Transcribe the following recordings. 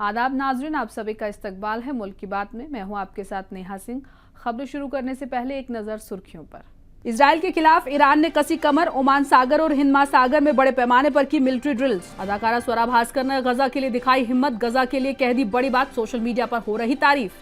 आदाब नाजरीन, आप सभी का इस्तकबाल है मुल्क की बात में। मैं हूं आपके साथ नेहा सिंह। खबरें शुरू करने से पहले एक नजर सुर्खियों पर। इजराइल के खिलाफ ईरान ने कसी कमर, ओमान सागर और हिंद महासागर में बड़े पैमाने पर की मिलिट्री ड्रिल्स। अदाकारा स्वरा भास्कर ने गजा के लिए दिखाई हिम्मत, गजा के लिए कह दी बड़ी बात, सोशल मीडिया पर हो रही तारीफ।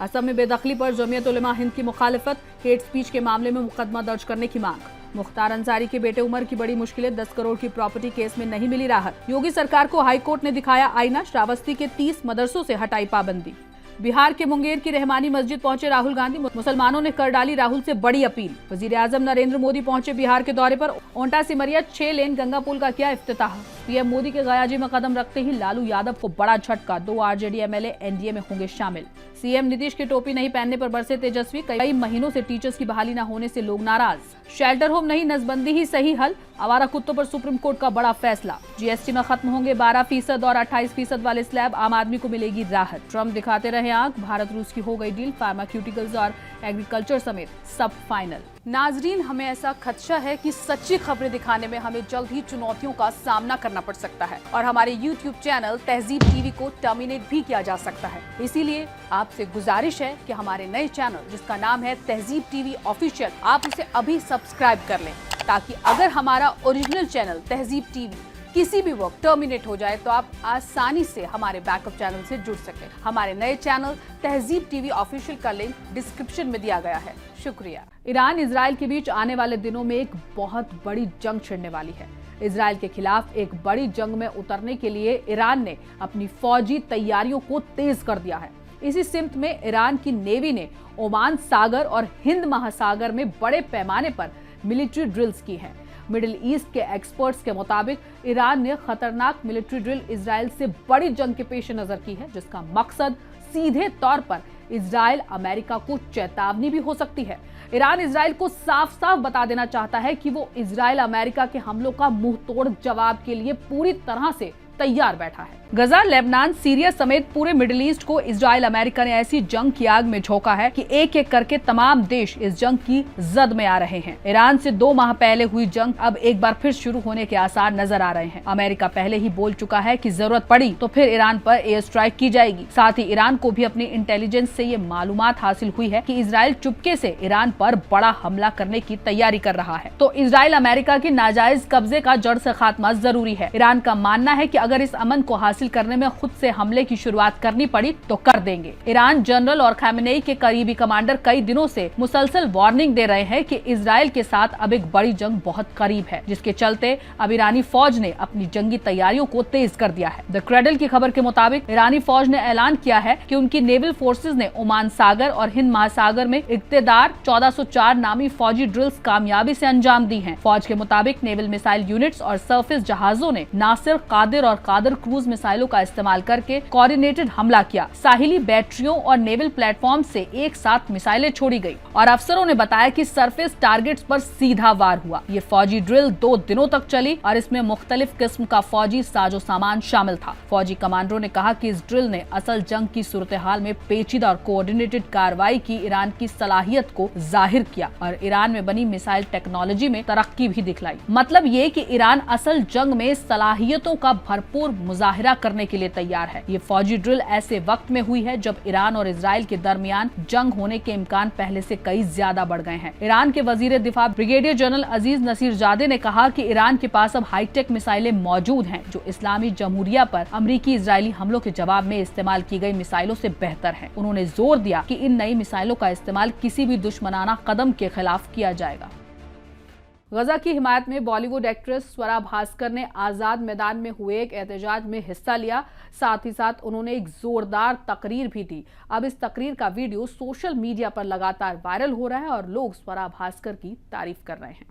असम में बेदखली पर जमीयत उलेमा हिंद की मुखालिफत, हेट स्पीच के मामले में मुकदमा दर्ज करने की मांग। मुख्तार अंसारी के बेटे उमर की बड़ी मुश्किलें, 10 करोड़ की प्रॉपर्टी केस में नहीं मिली राहत। योगी सरकार को हाईकोर्ट ने दिखाया आईना, श्रावस्ती के 30 मदरसों से हटाई पाबंदी। बिहार के मुंगेर की रहमानी मस्जिद पहुंचे राहुल गांधी, मुसलमानों ने कर डाली राहुल से बड़ी अपील। वजीर आजम नरेंद्र मोदी पहुंचे बिहार के दौरे पर, ओंटा सिमरिया 6 लेन गंगा पुल का किया इफ्तिताह। पीएम मोदी के गयाजी में कदम रखते ही लालू यादव को बड़ा झटका, 2 आरजेडी एमएलए एनडीए में होंगे शामिल। सीएम नीतीश के टोपी नहीं पहनने पर बरसे तेजस्वी, कई महीनों से टीचर्स की बहाली न होने से लोग नाराज। शेल्टर होम नहीं, नसबंदी ही सही हल, आवारा कुत्तों पर सुप्रीम कोर्ट का बड़ा फैसला। जीएसटी में खत्म होंगे 12% और 28% वाले स्लैब, आम आदमी को मिलेगी राहत। ट्रम्प दिखाते रहे आंख, भारत रूस की हो गई डील, फार्मास्यूटिकल्स और एग्रीकल्चर समेत सब फाइनल। नाजरीन, हमें ऐसा खदशा है कि सच्ची खबरें दिखाने में हमें जल्द ही चुनौतियों का सामना करना पड़ सकता है और हमारे यूट्यूब चैनल तहजीब टीवी को टर्मिनेट भी किया जा सकता है। इसीलिए आपसे गुजारिश है कि हमारे नए चैनल जिसका नाम है तहजीब टीवी ऑफिशियल, आप उसे अभी सब्सक्राइब कर लें, ताकि अगर हमारा ओरिजिनल चैनल तहजीब टीवी किसी भी वक्त टर्मिनेट हो जाए तो आप आसानी से हमारे बैकअप चैनल से जुड़ सकें। हमारे नए चैनल तहजीब टीवी ऑफिशियल का लिंक डिस्क्रिप्शन में दिया गया है। शुक्रिया। ईरान इजराइल के बीच आने वाले दिनों में एक बहुत बड़ी जंग छिड़ने वाली है। इजराइल के खिलाफ एक बड़ी जंग में उतरने के लिए ईरान ने अपनी फौजी तैयारियों को तेज कर दिया है। इसी सिमत में ईरान की नेवी ने ओमान सागर और हिंद महासागर में बड़े पैमाने पर मिलिट्री ड्रिल्स की हैं। मिडिल ईस्ट के एक्सपर्ट्स के मुताबिक ईरान ने खतरनाक मिलिट्री ड्रिल इजराइल से बड़ी जंग के पेश नजर की है, जिसका मकसद सीधे तौर पर इजराइल अमेरिका को चेतावनी भी हो सकती है। ईरान इजराइल को साफ साफ बता देना चाहता है कि वो इजराइल अमेरिका के हमलों का मुंह तोड़ जवाब के लिए पूरी तरह से तैयार बैठा है। गजा, लेबनान, सीरिया समेत पूरे मिडिल ईस्ट को इजराइल अमेरिका ने ऐसी जंग की आग में झोंका है कि एक एक करके तमाम देश इस जंग की जद में आ रहे हैं। ईरान से 2 माह पहले हुई जंग अब एक बार फिर शुरू होने के आसार नजर आ रहे हैं। अमेरिका पहले ही बोल चुका है कि जरूरत पड़ी तो फिर ईरान पर एयर स्ट्राइक की जाएगी। साथ ही ईरान को भी अपनी इंटेलिजेंस से ये मालूमात हासिल हुई है कि इजराइल चुपके से ईरान पर बड़ा हमला करने की तैयारी कर रहा है। तो इजराइल अमेरिका के नाजायज कब्जे का जड़ से खात्मा जरूरी है। ईरान का मानना है कि अगर इस अमन को हासिल करने में खुद से हमले की शुरुआत करनी पड़ी तो कर देंगे। ईरान जनरल और खामेनेई के करीबी कमांडर कई दिनों से मुसलसल वार्निंग दे रहे हैं कि इजराइल के साथ अब एक बड़ी जंग बहुत करीब है, जिसके चलते अब ईरानी फौज ने अपनी जंगी तैयारियों को तेज कर दिया है। द क्रेडल की खबर के मुताबिक ईरानी फौज ने ऐलान किया है कि उनकी नेवल फोर्सेज ने ओमान सागर और हिंद महासागर में इक्तदार 1404 नामी फौजी ड्रिल्स कामयाबी से अंजाम दी हैं। फौज के मुताबिक नेवल मिसाइल यूनिट्स और सर्फेस जहाजों ने नासिर, कादिर और कादर क्रूज मिसाइलों का इस्तेमाल करके कोऑर्डिनेटेड हमला किया। साहिली बैटरियों और नेवल प्लेटफॉर्म से एक साथ मिसाइलें छोड़ी गई और अफसरों ने बताया कि सरफेस टारगेट्स पर सीधा वार हुआ। ये फौजी ड्रिल 2 दिनों तक चली और इसमें मुख्तलिफ किस्म का फौजी साजो सामान शामिल था। फौजी कमांडरों ने कहा कि इस ड्रिल ने असल जंग की सूरत हाल में पेचीदा और कोऑर्डिनेटेड कार्रवाई की ईरान की सलाहियत को जाहिर किया और ईरान में बनी मिसाइल टेक्नोलॉजी में तरक्की भी दिखलाई। मतलब ये कि ईरान असल जंग में सलाहियतों का भरपूर मुजाहिरा करने के लिए तैयार है। ये फौजी ड्रिल ऐसे वक्त में हुई है जब ईरान और इजराइल के दरमियान जंग होने के इम्कान पहले से कई ज्यादा बढ़ गए हैं। ईरान के वजीर दिफा ब्रिगेडियर जनरल अजीज नसीरजादे ने कहा कि ईरान के पास अब हाईटेक मिसाइलें मौजूद हैं जो इस्लामी जमहूरिया पर अमरीकी इजरायली हमलों के जवाब में इस्तेमाल की गई मिसाइलों से बेहतर है। उन्होंने जोर दिया कि इन नई मिसाइलों का इस्तेमाल किसी भी दुश्मनाना कदम के खिलाफ किया जाएगा। गजा की हिमायत में बॉलीवुड एक्ट्रेस स्वरा भास्कर ने आजाद मैदान में हुए एक एहतजाज में हिस्सा लिया। साथ ही साथ उन्होंने एक जोरदार तकरीर भी दी। अब इस तकरीर का वीडियो सोशल मीडिया पर लगातार वायरल हो रहा है और लोग स्वरा भास्कर की तारीफ कर रहे हैं।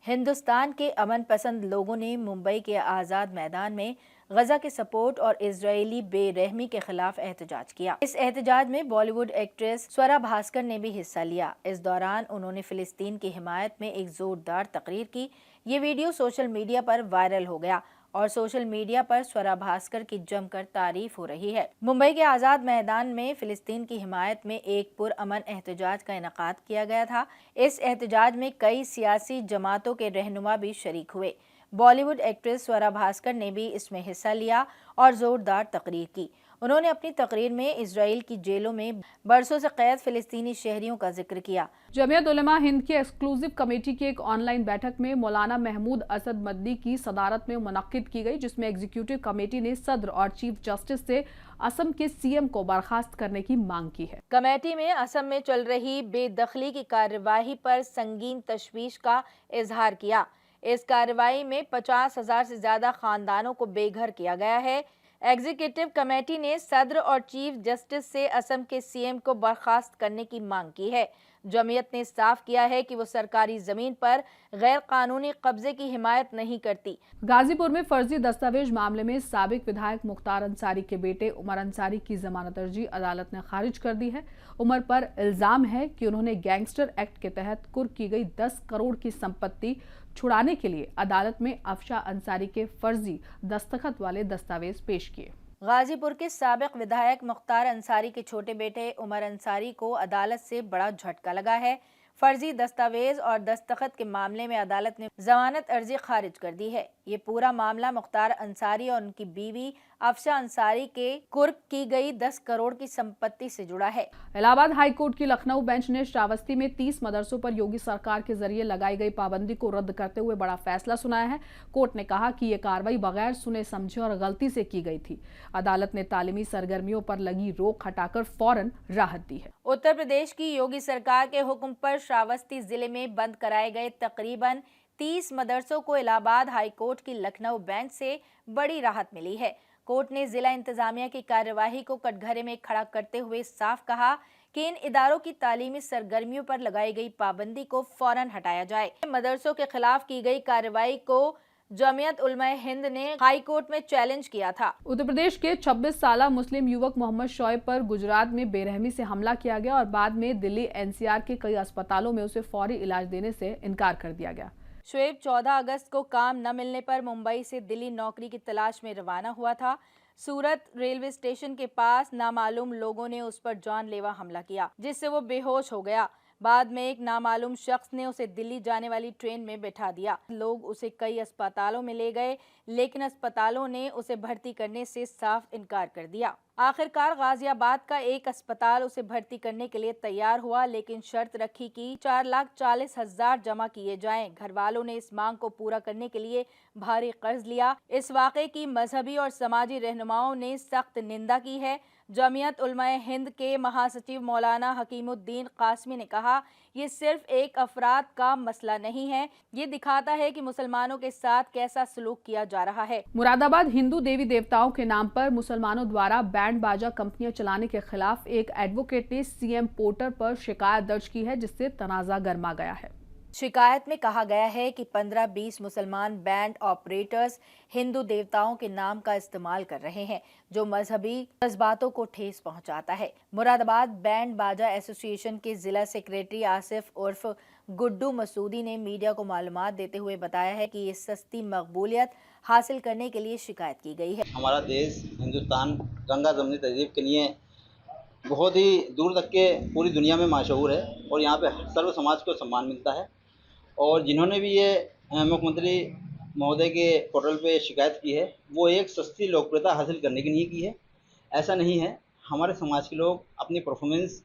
हिंदुस्तान के अमन पसंद लोगों ने मुंबई के आज़ाद मैदान में गजा के सपोर्ट और इजरायली बेरहमी के खिलाफ एहतजाज किया। इस एहतजाज में बॉलीवुड एक्ट्रेस स्वरा भास्कर ने भी हिस्सा लिया। इस दौरान उन्होंने फिलिस्तीन की हिमायत में एक जोरदार तकरीर की। ये वीडियो सोशल मीडिया पर वायरल हो गया और सोशल मीडिया पर स्वरा भास्कर की जमकर तारीफ हो रही है। मुंबई के आज़ाद मैदान में फिलिस्तीन की हिमायत में एक पुरअमन एहतजाज का इनेकाद किया गया था। इस एहतजाज में कई सियासी जमातों के रहनुमा भी शरीक हुए। बॉलीवुड एक्ट्रेस स्वरा भास्कर ने भी इसमें हिस्सा लिया और जोरदार तकरीर की। उन्होंने अपनी तकरीर में इजराइल की जेलों में बरसों से कैद फिलिस्तीनी शहरियों का जिक्र किया। जमीयत उलमा हिंद की एक्सक्लूसिव कमेटी की एक ऑनलाइन बैठक में मौलाना महमूद असद मदनी की सदारत में मुनक्किद की गई, जिसमें एग्जीक्यूटिव कमेटी ने सदर और चीफ जस्टिस से असम के सीएम को बर्खास्त करने की मांग की है। कमेटी में असम में चल रही बेदखली की कार्यवाही पर संगीन तशवीश का इजहार किया। इस कार्रवाई में 50,000 से ज्यादा खानदानों को बेघर किया गया है। एग्जीक्यूटिव कमेटी ने सदर और चीफ जस्टिस से असम के सीएम को बर्खास्त करने की मांग की है। जमीयत ने साफ किया है कि वो सरकारी जमीन पर गैर कानूनी कब्जे की हिमायत नहीं करती। गाजीपुर में फर्जी दस्तावेज मामले में साबिक विधायक मुख्तार अंसारी के बेटे उमर अंसारी की जमानत अर्जी अदालत ने खारिज कर दी है। उमर पर इल्जाम है कि उन्होंने गैंगस्टर एक्ट के तहत कुर्क की गई 10 करोड़ की संपत्ति छुड़ाने के लिए अदालत में अफशा अंसारी के फर्जी दस्तखत वाले दस्तावेज पेश किए। गाजीपुर के साबिक विधायक मुख्तार अंसारी के छोटे बेटे उमर अंसारी को अदालत से बड़ा झटका लगा है। फर्जी दस्तावेज और दस्तखत के मामले में अदालत ने जमानत अर्जी खारिज कर दी है। ये पूरा मामला मुख्तार अंसारी और उनकी बीवी अफशा अंसारी के कुर्क की गई 10 करोड़ की संपत्ति से जुड़ा है। इलाहाबाद हाई कोर्ट की लखनऊ बेंच ने श्रावस्ती में 30 मदरसों पर योगी सरकार के जरिए लगाई गई पाबंदी को रद्द करते हुए बड़ा फैसला सुनाया है। कोर्ट ने कहा कि ये कार्रवाई बगैर सुने समझे और गलती से की गई थी। अदालत ने तालीमी सरगर्मियों पर लगी रोक हटाकर फौरन राहत दी है। उत्तर प्रदेश की योगी सरकार के हुक्म पर श्रावस्ती जिले में बंद कराए गए तकरीबन 30 मदरसों को इलाहाबाद हाई कोर्ट की लखनऊ बेंच से बड़ी राहत मिली है। कोर्ट ने जिला इंतजामिया की कार्यवाही को कटघरे में खड़ा करते हुए साफ कहा कि इन इदारों की तालीमी सरगर्मियों पर लगाई गई पाबंदी को फौरन हटाया जाए। मदरसों के खिलाफ की गई कार्रवाई को जमीयत उलमा हिंद ने हाई कोर्ट में चैलेंज किया था। उत्तर प्रदेश के 26 साला मुस्लिम युवक मोहम्मद शोएब पर गुजरात में बेरहमी से हमला किया गया और बाद में दिल्ली एनसीआर के कई अस्पतालों में उसे फौरी इलाज देने से इनकार कर दिया गया। शोएब 14 अगस्त को काम न मिलने पर मुंबई से दिल्ली नौकरी की तलाश में रवाना हुआ था। सूरत रेलवे स्टेशन के पास नामालूम लोगों ने उस पर जानलेवा हमला किया, जिससे वो बेहोश हो गया। बाद में एक नामालूम शख्स ने उसे दिल्ली जाने वाली ट्रेन में बैठा दिया। लोग उसे कई अस्पतालों में ले गए, लेकिन अस्पतालों ने उसे भर्ती करने से साफ इनकार कर दिया। आखिरकार गाजियाबाद का एक अस्पताल उसे भर्ती करने के लिए तैयार हुआ, लेकिन शर्त रखी कि 4,40,000 जमा किए जाएं। घर वालों ने इस मांग को पूरा करने के लिए भारी कर्ज लिया। इस वाक़े की मजहबी और समाजी रहनुमाओं ने सख्त निंदा की है। जमीयत उलमाए हिंद के महासचिव मौलाना हकीमुद्दीन कासमी ने कहा, ये सिर्फ एक अफराद का मसला नहीं है, ये दिखाता है कि मुसलमानों के साथ कैसा सलूक किया जा रहा है। मुरादाबाद हिंदू देवी देवताओं के नाम पर मुसलमानों द्वारा बैंड बाजा कंपनियां चलाने के खिलाफ एक एडवोकेट ने सीएम पोर्टल पर शिकायत दर्ज की है, जिससे तनाजा गर्मा गया है। शिकायत में कहा गया है कि 15-20 मुसलमान बैंड ऑपरेटर्स हिंदू देवताओं के नाम का इस्तेमाल कर रहे हैं, जो मजहबी जज्बातों को ठेस पहुंचाता है। मुरादाबाद बैंड बाजा एसोसिएशन के जिला सेक्रेटरी आसिफ उर्फ गुड्डू मसूदी ने मीडिया को मालूमात देते हुए बताया है कि ये सस्ती मकबूलियत हासिल करने के लिए शिकायत की गई है। हमारा देश हिंदुस्तान गंगा जमनी तहजीब के लिए बहुत ही दूर तक के पूरी दुनिया में मशहूर है और यहाँ पे सर्व समाज को सम्मान मिलता है। और जिन्होंने भी ये मुख्यमंत्री महोदय के पोर्टल पे शिकायत की है, वो एक सस्ती लोकप्रियता हासिल करने के लिए की है। ऐसा नहीं है, हमारे समाज के लोग अपनी परफॉर्मेंस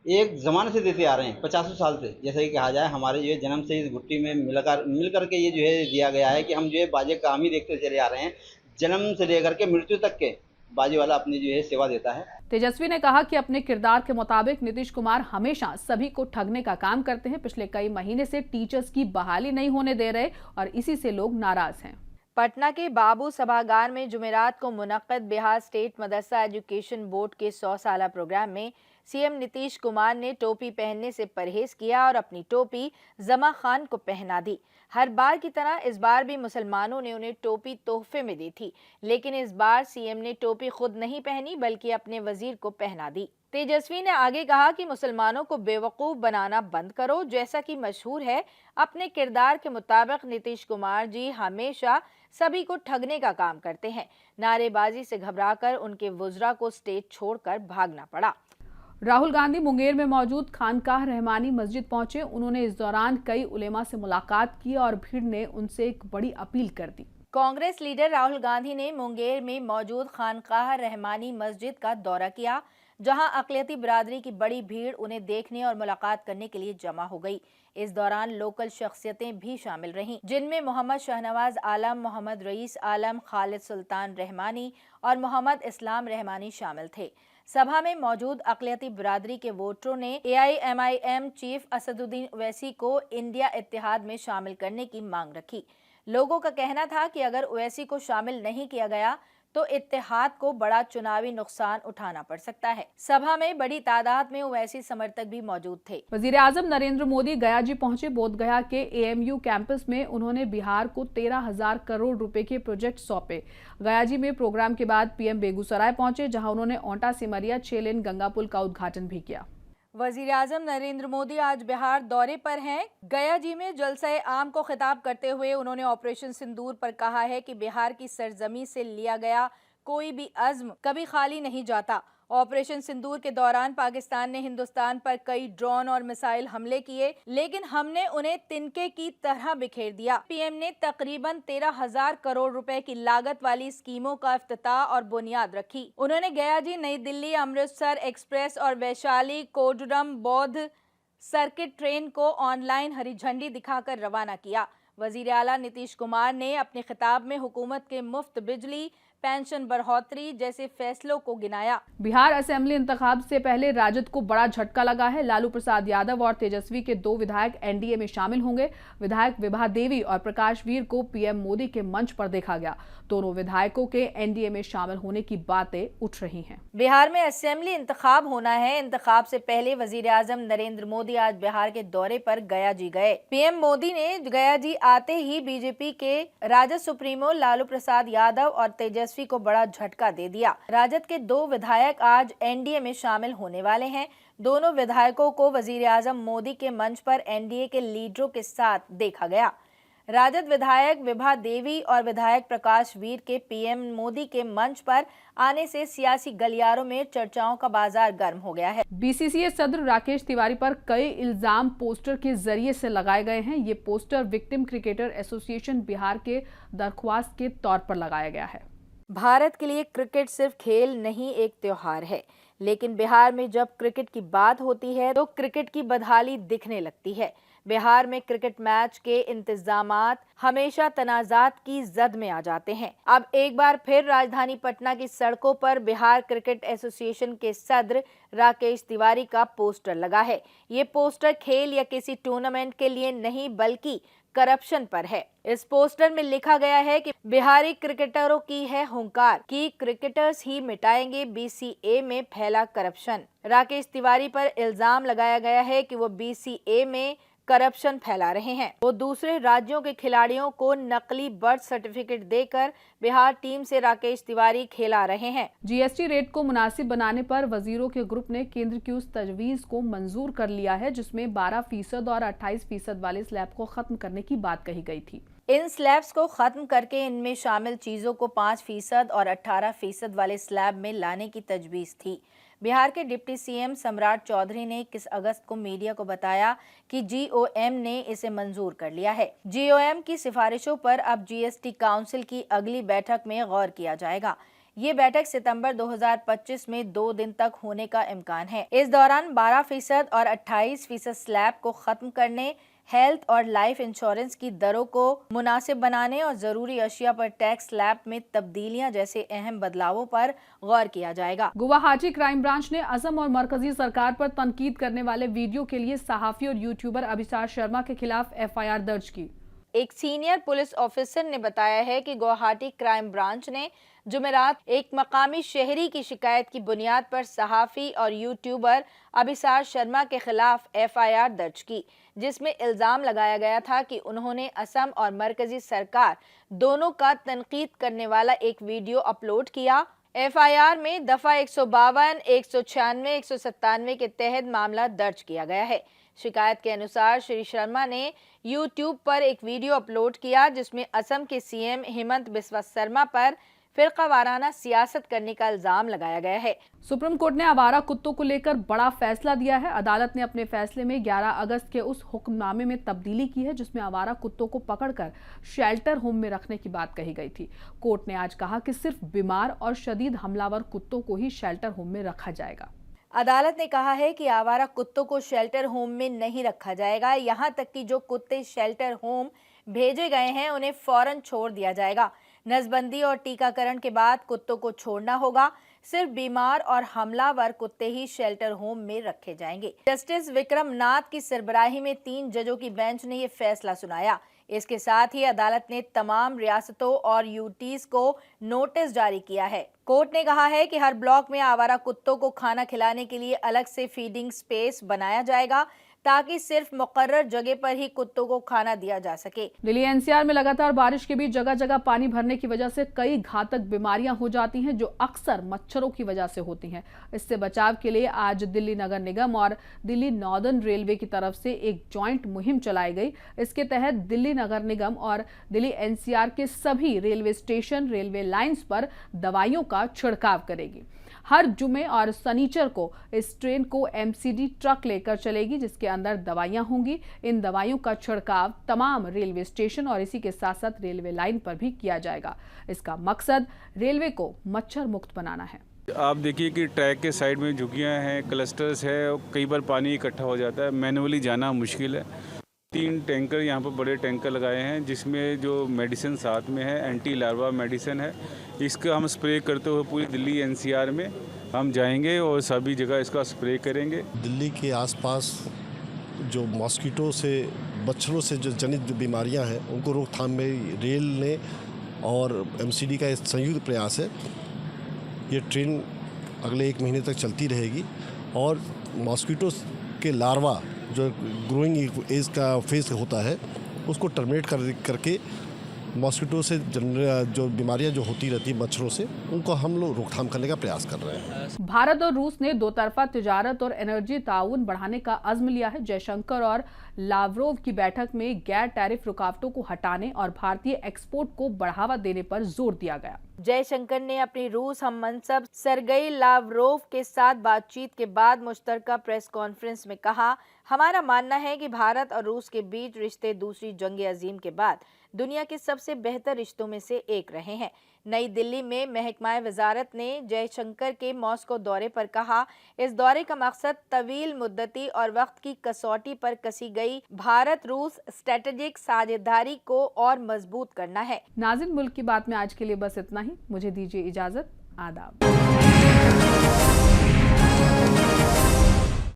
एक ज़माने से देते आ रहे हैं, 50 साल से। जैसे कि कहा जाए, हमारे जो है जन्म से इस घुट्टी में मिल करके ये जो है दिया गया है कि हम जो है बाजे काम ही देखते चले आ रहे हैं। जन्म से लेकर के मृत्यु तक के बाजी वाला अपनी जो है सेवा देता है। तेजस्वी ने कहा कि अपने किरदार के मुताबिक नीतीश कुमार हमेशा सभी को ठगने का काम करते हैं। पिछले कई महीने से टीचर्स की बहाली नहीं होने दे रहे और इसी से लोग नाराज हैं। पटना के बाबू सभागार में जुमेरात को मुनक्किद बिहार स्टेट मदरसा एजुकेशन बोर्ड के 100 साला प्रोग्राम में सीएम नीतीश कुमार ने टोपी पहनने से परहेज किया और अपनी टोपी जमा खान को पहना दी। हर बार की तरह इस बार भी मुसलमानों ने उन्हें टोपी तोहफे में दी थी, लेकिन इस बार सीएम ने टोपी खुद नहीं पहनी बल्कि अपने वजीर को पहना दी। तेजस्वी ने आगे कहा कि मुसलमानों को बेवकूफ़ बनाना बंद करो। जैसा कि मशहूर है, अपने किरदार के मुताबिक नीतीश कुमार जी हमेशा सभी को ठगने का काम करते हैं। नारेबाजी से घबराकर उनके वुज़रा को स्टेज छोड़कर भागना पड़ा। राहुल गांधी मुंगेर में मौजूद खानकाह रहमानी मस्जिद पहुंचे। उन्होंने इस दौरान कई उलेमा से मुलाकात की और भीड़ ने उनसे एक बड़ी अपील कर दी। कांग्रेस लीडर राहुल गांधी ने मुंगेर में मौजूद खानकाह रहमानी मस्जिद का दौरा किया, जहां अक़लियती बिरादरी की बड़ी भीड़ उन्हें देखने और मुलाकात करने के लिए जमा हो गई। इस दौरान लोकल शख्सियतें भी शामिल रहीं, जिनमें मोहम्मद शहनवाज आलम, मोहम्मद रईस आलम, खालिद सुल्तान रहमानी और मोहम्मद इस्लाम रहमानी शामिल थे। सभा में मौजूद अक़लियती बिरादरी के वोटरों ने AIMIM चीफ असदुद्दीन ओवैसी को इंडिया इत्तेहाद में शामिल करने की मांग रखी। लोगों का कहना था कि अगर ओवैसी को शामिल नहीं किया गया तो इत्तेहाद को बड़ा चुनावी नुकसान उठाना पड़ सकता है। सभा में बड़ी तादाद में ओवैसी समर्थक भी मौजूद थे। वजीर आजम नरेंद्र मोदी गया जी पहुंचे। बोधगया के AMU कैंपस में उन्होंने बिहार को 13,000 करोड़ रुपए के प्रोजेक्ट सौंपे। गया जी में प्रोग्राम के बाद PM बेगूसराय पहुंचे, जहां उन्होंने ओंटा सिमरिया 6 लेन गंगा पुल का उद्घाटन भी किया। वजीर आजम नरेंद्र मोदी आज बिहार दौरे पर हैं। गया जी में जलसा आम को खिताब करते हुए उन्होंने ऑपरेशन सिंदूर पर कहा है कि बिहार की सरजमी से लिया गया कोई भी अज़्म कभी खाली नहीं जाता। ऑपरेशन सिंदूर के दौरान पाकिस्तान ने हिंदुस्तान पर कई ड्रोन और मिसाइल हमले किए, लेकिन हमने उन्हें तिनके की तरह बिखेर दिया। PM ने तकरीबन 13,000 करोड़ रुपए की लागत वाली स्कीमों का इफ्तिताह और बुनियाद रखी। उन्होंने गया जी, नई दिल्ली अमृतसर एक्सप्रेस और वैशाली कोडरम बौद्ध सर्किट ट्रेन को ऑनलाइन हरी झंडी दिखाकर रवाना किया। वजीर आला नीतीश कुमार ने अपने खिताब में हुकूमत के मुफ्त बिजली, पेंशन बढ़ोतरी जैसे फैसलों को गिनाया। बिहार असेंबली इंतखाब से पहले राजद को बड़ा झटका लगा है। लालू प्रसाद यादव और तेजस्वी के 2 विधायक NDA में शामिल होंगे। विधायक विभा देवी और प्रकाश वीर को PM मोदी के मंच पर देखा गया। दोनों विधायकों के NDA में शामिल होने की बातें उठ रही हैं। बिहार में असेंबली इंतखाब होना है। इंतखाब से पहले वजीर आजम नरेंद्र मोदी आज बिहार के दौरे पर गया जी गए। PM मोदी ने गया जी आते ही BJP के राजद सुप्रीमो लालू प्रसाद यादव और तेजस्वी को बड़ा झटका दे दिया। राजद के 2 विधायक आज NDA में शामिल होने वाले हैं। दोनों विधायकों को वजीर आजम मोदी के मंच पर NDA के लीडरों के साथ देखा गया। राजद विधायक विभा देवी और विधायक प्रकाश वीर के PM मोदी के मंच पर आने से सियासी गलियारों में चर्चाओं का बाजार गर्म हो गया है। BCCA सदर राकेश तिवारी पर कई इल्जाम पोस्टर के जरिए से लगाए गए हैं। ये poster victim cricketer association Bihar के दरख्वास्त के तौर पर लगाया गया है। भारत के लिए क्रिकेट सिर्फ खेल नहीं, एक त्योहार है। लेकिन बिहार में जब क्रिकेट की बात होती है तो क्रिकेट की बदहाली दिखने लगती है। बिहार में क्रिकेट मैच के इंतजामात हमेशा तनाजात की जद में आ जाते हैं। अब एक बार फिर राजधानी पटना की सड़कों पर बिहार क्रिकेट एसोसिएशन के सदर राकेश तिवारी का पोस्टर लगा है। ये पोस्टर खेल या किसी टूर्नामेंट के लिए नहीं बल्कि करप्शन पर है। इस पोस्टर में लिखा गया है कि बिहारी क्रिकेटरों की है हुंकार कि क्रिकेटर्स ही मिटाएंगे BCA में फैला करप्शन। राकेश तिवारी पर इल्जाम लगाया गया है कि वो BCA में करप्शन फैला रहे हैं। वो दूसरे राज्यों के खिलाड़ियों को नकली बर्थ सर्टिफिकेट देकर बिहार टीम से राकेश तिवारी खेला रहे हैं। GST रेट को मुनासिब बनाने पर वजीरों के ग्रुप ने केंद्र की उस तजवीज को मंजूर कर लिया है जिसमें 12% और 28% वाले स्लैब को खत्म करने की बात कही गई थी। इन स्लैब्स को खत्म करके इनमें शामिल चीजों को 5% और 18% वाले स्लैब में लाने की तजवीज थी। बिहार के डिप्टी CM सम्राट चौधरी ने 21 अगस्त को मीडिया को बताया कि GOM ने इसे मंजूर कर लिया है। GOM की सिफारिशों पर अब GST काउंसिल की अगली बैठक में गौर किया जाएगा। ये बैठक सितंबर 2025 में 2 दिन तक होने का इम्कान है। इस दौरान 12% और 28% स्लैब को खत्म करने, हेल्थ और लाइफ इंश्योरेंस की दरों को मुनासिब बनाने और जरूरी अशिया पर टैक्स स्लैब में तब्दीलियां जैसे अहम बदलावों पर गौर किया जाएगा। गुवाहाटी क्राइम ब्रांच ने असम और मरकजी सरकार पर तनकीद करने वाले वीडियो के लिए सहाफी और यूट्यूबर अभिसार शर्मा के खिलाफ FIR दर्ज की। एक सीनियर पुलिस ऑफिसर ने बताया है कि गुवाहाटी क्राइम ब्रांच ने जुमेरात एक मकामी शहरी की शिकायत की बुनियाद पर सहाफी और यूट्यूबर अभिसार शर्मा के खिलाफ FIR दर्ज की, जिसमें इल्जाम लगाया गया था कि उन्होंने असम और मरकजी सरकार दोनों का तनकीद करने वाला एक वीडियो अपलोड किया। FIR में दफा 152, 196, 197 के तहत मामला दर्ज किया गया है। शिकायत के अनुसार श्री शर्मा ने YouTube पर एक वीडियो अपलोड किया जिसमें असम के CM हेमंत बिस्वा शर्मा पर फिरका वाराना सियासत करने का इल्जाम लगाया गया है। सुप्रीम कोर्ट ने आवारा कुत्तों को लेकर बड़ा फैसला दिया है। अदालत ने अपने फैसले में 11 अगस्त के उस हुक्मनामे में तब्दीली की है जिसमें आवारा कुत्तों को पकड़कर शेल्टर होम में रखने की बात कही गई थी। कोर्ट ने आज कहा कि सिर्फ बीमार और शदीद हमलावर कुत्तों को ही शेल्टर होम में रखा जाएगा। अदालत ने कहा है कि आवारा कुत्तों को शेल्टर होम में नहीं रखा जाएगा। यहाँ तक कि जो कुत्ते शेल्टर होम भेजे गए हैं उन्हें फौरन छोड़ दिया जाएगा। नसबंदी और टीकाकरण के बाद कुत्तों को छोड़ना होगा। सिर्फ बीमार और हमलावर कुत्ते ही शेल्टर होम में रखे जाएंगे। जस्टिस विक्रम नाथ की सरबराही में 3 जजों की बेंच ने ये फैसला सुनाया। इसके साथ ही अदालत ने तमाम रियासतों और यूटीज को नोटिस जारी किया है। कोर्ट ने कहा है कि हर ब्लॉक में आवारा कुत्तों को खाना खिलाने के लिए अलग से फीडिंग स्पेस बनाया जाएगा ताकि सिर्फ मुकर्रर जगह पर ही कुत्तों को खाना दिया जा सके। दिल्ली एनसीआर में लगातार बारिश के बीच जगह जगह पानी भरने की वजह से कई घातक बीमारियां हो जाती हैं जो अक्सर मच्छरों की वजह से होती हैं। इससे बचाव के लिए आज दिल्ली नगर निगम और दिल्ली नॉर्दर्न रेलवे की तरफ से एक जॉइंट मुहिम चलाई गई। इसके तहत दिल्ली नगर निगम और दिल्ली एनसीआर के सभी रेलवे स्टेशन, रेलवे लाइंस पर दवाइयों का छिड़काव करेगी। हर जुमे और शनिचर को इस ट्रेन को एमसीडी ट्रक लेकर चलेगी जिसके अंदर दवाइयां होंगी। इन दवाइयों का छिड़काव तमाम रेलवे स्टेशन और इसी के साथ साथ रेलवे लाइन पर भी किया जाएगा। इसका मकसद रेलवे को मच्छर मुक्त बनाना है। आप देखिए कि ट्रैक के साइड में झुग्गियाँ हैं, क्लस्टर्स है और कई बार पानी इकट्ठा हो जाता है, मैनुअली जाना मुश्किल है। 3 टैंकर यहाँ पर बड़े टैंकर लगाए हैं जिसमें जो मेडिसिन साथ में है, एंटी लार्वा मेडिसिन है। इसका हम स्प्रे करते हुए पूरी दिल्ली एनसीआर में हम जाएंगे और सभी जगह इसका स्प्रे करेंगे। दिल्ली के आसपास जो मॉस्किटो से, मच्छरों से जो जनित बीमारियां हैं उनको रोकथाम में रेल ने और एमसीडी का एक संयुक्त प्रयास है। ये ट्रेन अगले 1 महीने तक चलती रहेगी और मॉस्किटो के लार्वा जो ग्रोइंग एज का फेज होता है उसको टर्मिनेट करके मॉस्किटो से जो बीमारियां जो होती रहती है मच्छरों से उनको हम लोग रोकथाम करने का प्रयास कर रहे हैं। भारत और रूस ने 2 तरफा तिजारत और एनर्जी ताउन बढ़ाने का अज़्म लिया है। जयशंकर और लावरोव की बैठक में गैर टैरिफ रुकावटों को हटाने और भारतीय एक्सपोर्ट को बढ़ावा देने पर जोर दिया गया। जयशंकर ने अपनी रूस हम मनसब सरगेई लावरोव के साथ बातचीत के बाद मुश्तरका प्रेस कॉन्फ्रेंस में कहा, हमारा मानना है कि भारत और रूस के बीच रिश्ते दूसरी जंग अजीम के बाद दुनिया के सबसे बेहतर रिश्तों में से एक रहे हैं। नई दिल्ली में महकमा वजारत ने जयशंकर के मॉस्को दौरे पर कहा, इस दौरे का मकसद तवील मुद्दती और वक्त की कसौटी पर कसी गई भारत रूस स्ट्रेटेजिक साझेदारी को और मजबूत करना है। नाज़रीन, मुल्क की बात में आज के लिए बस इतना ही। मुझे दीजिए इजाजत। आदाब।